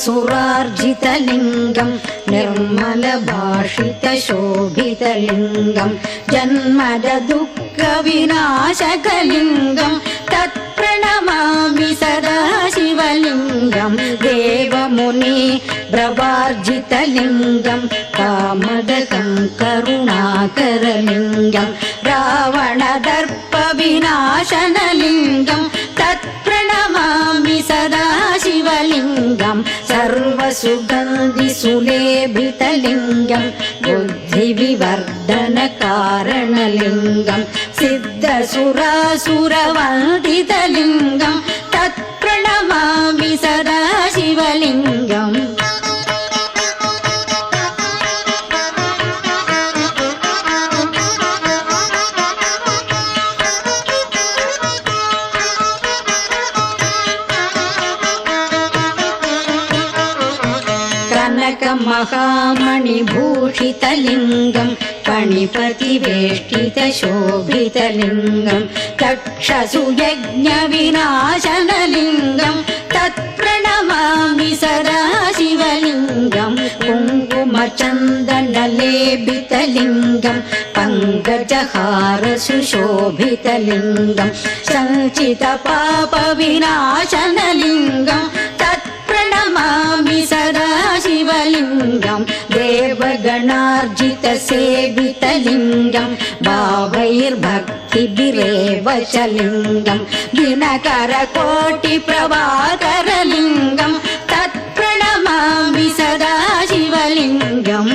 सुरार्जितलिङ्गं निर्मलभाषितशोभितलिङ्गं जन्मदुःखविनाशकलिङ्गं तत्प्रणमामि सदा शिवलिङ्गं देवमुनि प्रवार्जितलिङ्गं कामदकं करुणाकरलिङ्गं रावणदर्पविनाशनलिङ्गं तत्प्रणमामि सदा शिवलिङ्गं सर्वसुगन्धिसुलेभितलिङ्गं बुद्धिविवर्धनकारणलिङ्गं सिद्धसुरासुरवन्दितलिङ्गं तत्प्रणमामि सदा शिवलिङ्गम् कनकमहामणिभूषितलिङ्गं फणिपतिवेष्टितशोभितलिङ्गं तक्षसुयज्ञविनाशनलिङ्गं तत्प्रणमामि सदा शिवलिङ्गं कुङ्कुमचन्दनलेपितलिङ्गं पङ्कजहारसुशोभितलिङ्गं सञ्चितपापविनाशनलिङ्गं प्रणमामि सदा शिवलिङ्गं देवगणार्जितसेवितलिङ्गं भावैर्भक्तिभिरेव च लिङ्गं दिनकरकोटिप्रभाकरलिङ्गं तत्प्रणमामि सदा शिवलिङ्गम्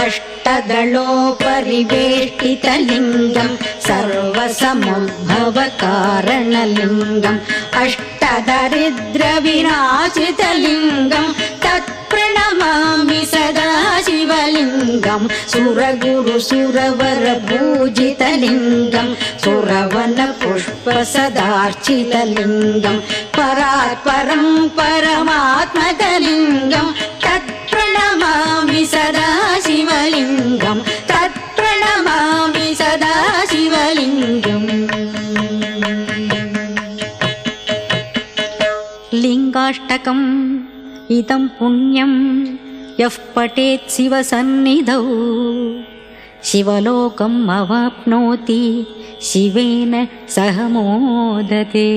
अष्टदलोपरिवेष्टितलिङ्गं सर्वसमुद्भवकारणलिङ्गं अष्टदरिद्रविनाशितलिङ्गं तत्प्रणमामि सदा शिवलिङ्गं सुरगुरुसुरवरपूजितलिङ्गं सुरवनपुष्पसदार्चितलिङ्गं परात्परं परमात्मकलिङ्गं तत्प्रणमामि सदा शिवलिङ्गं तत्प्रणमामि सदा शिवलिङ्गम् लिङ्गाष्टकम् इदं पुण्यं यः पठेत् शिवसन्निधौ शिवलोकम् अवाप्नोति शिवेन सह मोदते।